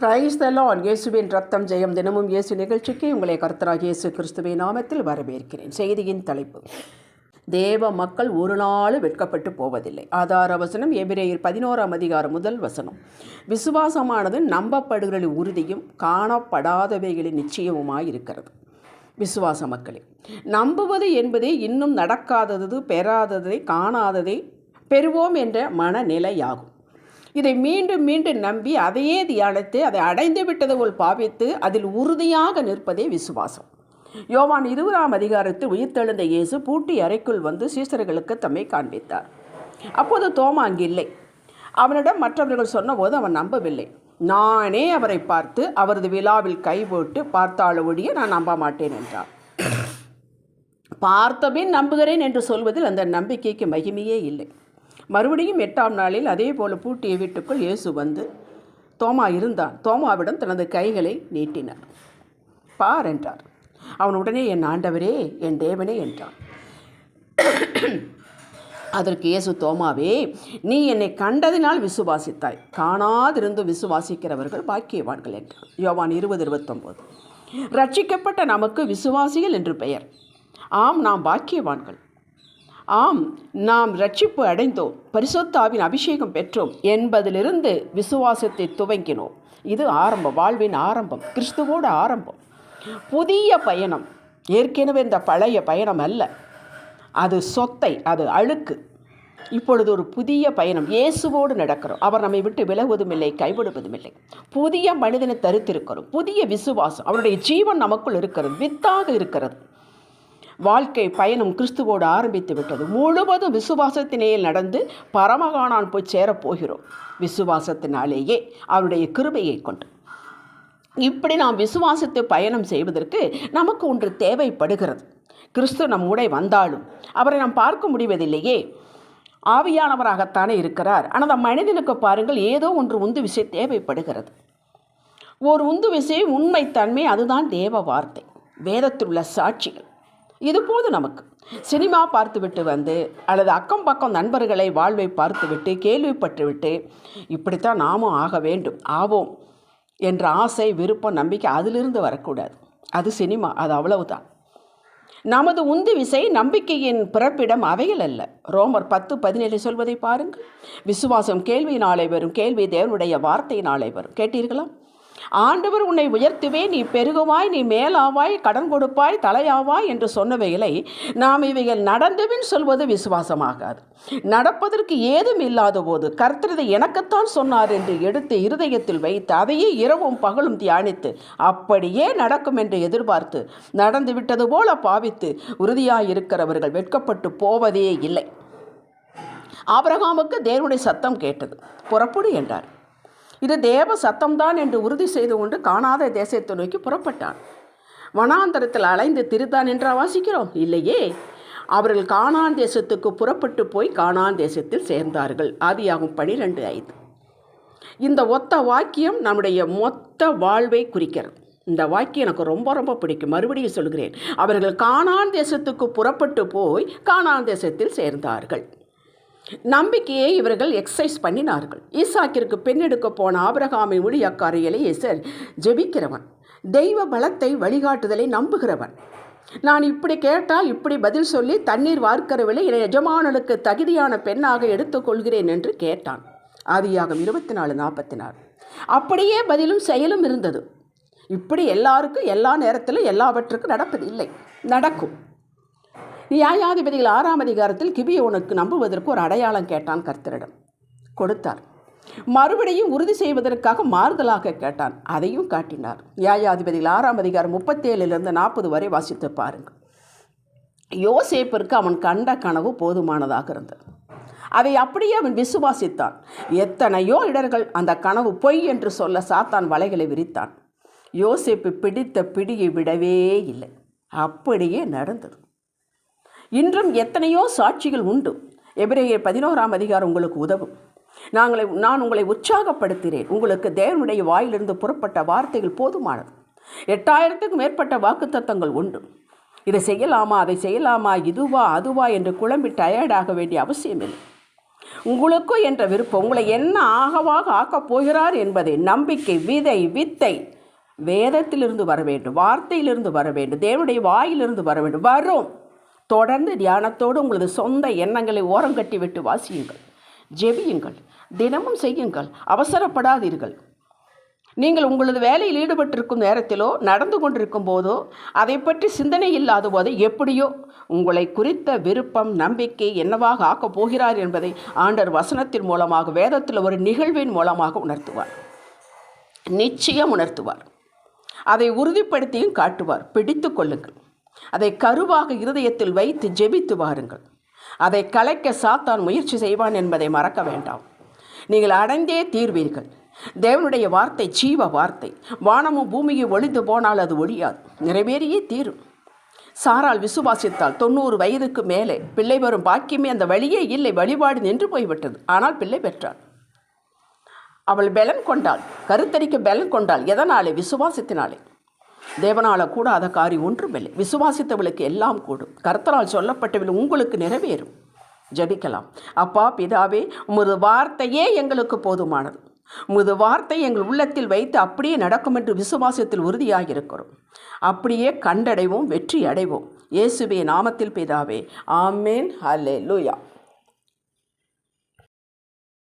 Praise the Lord. இயேசுவின் ரத்தம் ஜெயம். தினமும் இயேசு நிகழ்ச்சிக்கு உங்களை கர்த்தராகிய இயேசு கிறிஸ்துவின் நாமத்தில் வரவேற்கிறேன். செய்தியின் தலைப்பு: தேவ மக்கள் ஒரு நாள் வெட்கப்பட்டு போவதில்லை. ஆதார வசனம் எபிரேயர் 11 முதல் வசனம். விசுவாசமானது நம்பப்படுகளின் உறுதியும் காணப்படாதவைகளின் நிச்சயமுமாயிருக்கிறது. விசுவாச மக்களே, நம்புவது என்பதே இன்னும் நடக்காதது, பெறாததை, காணாததை பெறுவோம் என்ற மனநிலையாகும். இதை மீண்டும் மீண்டும் நம்பி அதையே தியானித்து அதை அடைந்து விட்டது போல் பாவித்து அதில் உறுதியாக நிற்பதே விசுவாசம். யோவான் 20 உயிர்த்தெழுந்த இயேசு பூட்டி அறைக்குள் வந்து சீசர்களுக்கு தம்மை காண்பித்தார். அப்போது தோமா அங்கில்லை. அவனிடம் மற்றவர்கள் சொன்னபோது அவன் நம்பவில்லை. நானே அவரை பார்த்து அவரது விழாவில் கை போட்டு பார்த்தால ஒழிய நான் நம்ப மாட்டேன் என்றார். பார்த்தபின் நம்புகிறேன் என்று சொல்வதில் அந்த நம்பிக்கைக்கு மகிமையே இல்லை. மறுபடியும் 8ஆம் நாளில் அதே போல பூட்டிய வீட்டுக்குள் இயேசு வந்து தோமா இருந்தான். தோமாவிடம் தனது கைகளை நீட்டினார். பார் என்றார். அவன் உடனே என் ஆண்டவரே, என் தேவனே என்றான். அதற்கு இயேசு, தோமாவே, நீ என்னை கண்டதினால் விசுவாசித்தாய், காணாதிருந்து விசுவாசிக்கிறவர்கள் பாக்கியவான்கள் என்றார். யோவான் 20:29. ரட்சிக்கப்பட்ட நமக்கு விசுவாசிகள் என்று பெயர். ஆம், நாம் பாக்கியவான்கள். ஆம், நாம் ரட்சிப்பு அடைந்தோம், பரிசுத்த ஆவியின் அபிஷேகம் பெற்றோம் என்பதிலிருந்து விசுவாசத்தை துவங்கினோம். இது ஆரம்பம், வாழ்வின் ஆரம்பம், கிறிஸ்துவோட ஆரம்பம். புதிய பயணம். ஏற்கனவே இந்த பழைய பயணம் அல்ல. அது சொத்தை, அது அழுக்கு. இப்பொழுது ஒரு புதிய பயணம். இயேசுவோடு நடக்கிறோம். அவர் நம்மை விட்டு விலகுவதும் இல்லை, கைவிடுவதும் இல்லை. புதிய மனிதனை தரித்திருக்கிறோம். புதிய விசுவாசம், அவருடைய ஜீவன் நமக்குள் இருக்கிறது, வித்தாக இருக்கிறது. வாழ்க்கை பயணம் கிறிஸ்துவோடு ஆரம்பித்து விட்டது. முழுவதும் விசுவாசத்தினே நடந்து பரமகாணான் போய் சேரப்போகிறோம். விசுவாசத்தினாலேயே, அவருடைய கிருபையை கொண்டு. இப்படி நாம் விசுவாசத்தை பயணம் செய்வதற்கு நமக்கு ஒன்று தேவைப்படுகிறது. கிறிஸ்து நம்முடைய வந்தாலும் அவரை நாம் பார்க்க முடிவதில்லையே. ஆவியானவராகத்தானே இருக்கிறார். ஆனால் அந்த மனிதனுக்கு பாருங்கள், ஏதோ ஒன்று உந்து விசை தேவைப்படுகிறது. ஒரு உந்து விசை, உண்மைத்தன்மை, அதுதான் தேவ வார்த்தை, வேதத்தில் உள்ள சாட்சிகள். இது போது நமக்கு சினிமா பார்த்துவிட்டு வந்து அல்லது அக்கம் பக்கம் நண்பர்களை வாழ்வை பார்த்துவிட்டு கேள்விப்பட்டுவிட்டு இப்படித்தான் நாமும் ஆக வேண்டும், ஆவோம் என்ற ஆசை, விருப்பம், நம்பிக்கை அதிலிருந்து வரக்கூடாது. அது சினிமா, அது அவ்வளவுதான். நமது உந்து விசை, நம்பிக்கையின் பிறப்பிடம் அவைகள் அல்ல. ரோமர் 10:17 சொல்வதை பாருங்கள். விசுவாசம் கேள்வியினாலே வரும், கேள்வி தேவனுடைய வார்த்தையினாலே வரும். கேட்டீர்களா? ஆண்டவர் உன்னை உயர்த்துவே, நீ பெருகுவாய், நீ மேலாவாய், கடன் கொடுப்பாய், தலையாவாய் என்று சொன்னவைகளை நாம் இவைகள் நடந்துவின் சொல்வது விசுவாசமாகாது. நடப்பதற்கு ஏதும் இல்லாத போது கர்த்தர் எனக்குத்தான் சொன்னார் என்று எடுத்து இருதயத்தில் வைத்து அதையே இரவும் பகலும் தியானித்து அப்படியே நடக்கும் என்று எதிர்பார்த்து நடந்து விட்டது போல பாவித்து உறுதியாயிருக்கிறவர்கள் வெட்கப்பட்டு போவதே இல்லை. ஆபிரகாமுக்கு தேவனுடைய சத்தம் கேட்டது, புறப்படு என்றார். இது தேவ சத்தம்தான் என்று உறுதி செய்து கொண்டு காணாத தேசத்தை நோக்கி புறப்பட்டான். வனாந்தரத்தில் அலைந்து திரித்தான் என்றா வாசிக்கிறோம்? இல்லையே. அவர்கள் கானான் தேசத்துக்கு புறப்பட்டு போய் கானான் தேசத்தில் சேர்ந்தார்கள். ஆதியாகமம் 12:5. இந்த ஒத்த வாக்கியம் நம்முடைய மொத்த வாழ்வை குறிக்கிறது. இந்த வாக்கியம் எனக்கு ரொம்ப ரொம்ப பிடிக்கும். மறுபடியும் சொல்கிறேன். அவர்கள் கானான் தேசத்துக்கு புறப்பட்டு போய் கானான் தேசத்தில் சேர்ந்தார்கள். நம்பிக்கையை இவர்கள் எக்ஸசைஸ் பண்ணினார்கள். ஈசாக்கிற்கு பெண் எடுக்க போன ஆபிரகாமின் ஊழியக்காரர் எலியேசர் ஜெபிக்கிறவன், தெய்வ பலத்தை, வழிகாட்டுதலை நம்புகிறவன். நான் இப்படி கேட்டால் இப்படி பதில் சொல்லி தண்ணீர் வார்க்கிறவளை என் எஜமானனுக்கு தகுதியான பெண்ணாக எடுத்துக்கொள்கிறேன் என்று கேட்டான். ஆதியாகமம் 24:44. அப்படியே பதிலும் செயலும் இருந்தது. இப்படி எல்லாருக்கும் எல்லா நேரத்திலும் எல்லாவற்றுக்கும் நடப்பதில்லை, நடக்கும். நியாயாதிபதிகள் 6ஆம் அதிகாரத்தில் கிபியோனுக்கு நம்புவதற்கு ஒரு அடையாளம் கேட்டான். கர்த்தரிடம் கொடுத்தார். மறுபடியும் உறுதி செய்வதற்காக மாறுதலாக கேட்டான். அதையும் காட்டினார். நியாயாதிபதிகள் 6ஆம் அதிகாரம் 37 40 வரை வாசித்து பாருங்கள். யோசேப்பிற்கு அவன் கண்ட கனவு போதுமானதாக இருந்தது. அதை அப்படியே அவன் விசுவாசித்தான். எத்தனையோ இடர்கள் அந்த கனவு பொய் என்று சொல்ல சாத்தான் வலைகளை விரித்தான். யோசேப்பு பிடித்த பிடியை விடவே இல்லை. அப்படியே நடந்தது. இன்றும் எத்தனையோ சாட்சிகள் உண்டு. எபிரேயர் 11ஆம் அதிகாரம் உங்களுக்கு உதவும். நான் உங்களை உற்சாகப்படுத்துகிறேன். உங்களுக்கு தேவனுடைய வாயிலிருந்து புறப்பட்ட வார்த்தைகள் போதுமானது. 8000க்கும் மேற்பட்ட வாக்குத்தத்தங்கள் உண்டு. இதை செய்யலாமா, அதை செய்யலாமா, இதுவா அதுவா என்று குழம்பி டயர்டாக வேண்டிய அவசியமில்லை. உங்களுக்கோ என்ற விருப்பம் உங்களை என்ன ஆகவாக ஆக்கப் போகிறார் என்பதை நம்பிக்கை வித்தை வேதத்திலிருந்து வர வேண்டும், வார்த்தையிலிருந்து வர வேண்டும், தேவனுடைய வாயிலிருந்து வர வேண்டும். வரும். தொடர்ந்து தியானத்தோடு உங்களது சொந்த எண்ணங்களை ஓரங்கட்டி விட்டு வாசியுங்கள், ஜெபியுங்கள், தினமும் செய்யுங்கள். அவசரப்படாதீர்கள். நீங்கள் உங்களது வேலையில் ஈடுபட்டிருக்கும் நேரத்திலோ நடந்து கொண்டிருக்கும் போதோ அதை பற்றி சிந்தனை இல்லாத போதோ எப்படியோ உங்களை குறித்த விருப்பம் நம்பிக்கை என்னவாக ஆக்கப் போகிறார் என்பதை ஆண்டவர் வசனத்தின் மூலமாக வேதத்தில் ஒரு நிகழ்வின் மூலமாக உணர்த்துவார். நிச்சயம் உணர்த்துவார். அதை உறுதிப்படுத்தியும் காட்டுவார். பிடித்து கொள்ளுங்கள். அதை கருவாக இருதயத்தில் வைத்து ஜெபித்து வாருங்கள். அதை கலைக்க சாத்தான் முயற்சி செய்வான் என்பதை மறக்க வேண்டாம். நீங்கள் அடைந்தே தீர்வீர்கள். தேவனுடைய வார்த்தை ஜீவ வார்த்தை. வானமும் பூமியும் ஒளிந்து போனால் அது ஒழியாது, நிறைவேறியே தீரும். சாராள் விசுவாசித்தால் 90 வயதுக்கு மேலே பிள்ளை வரும் பாக்கியமே அந்த வழியே இல்லை. வழிபாடு நின்று போய்விட்டது. ஆனால் பிள்ளை பெற்றாள். அவள் பலன் கொண்டாள், கருத்தரிக்க பலன் கொண்டாள். எதனாலே? விசுவாசத்தினாலே. தேவனால கூடாத காரியம் ஒன்றுமில்லை. விசுவாசித்தவளுக்கு எல்லாம் கூடும். கர்த்தரால் சொல்லப்பட்டவள் உங்களுக்கு நிறைவேறும். ஜெபிக்கலாம். அப்பா பிதாவே, உமது வார்த்தையே எங்களுக்கு போதுமானது. உமது வார்த்தை எங்கள் உள்ளத்தில் வைத்து அப்படியே நடக்கும் என்று விசுவாசத்தில் உறுதியாக இருக்கிறோம். அப்படியே கண்டடைவோம், வெற்றி அடைவோம். இயேசுவே நாமத்தில் பிதாவே, ஆமேன். ஹல்லேலூயா.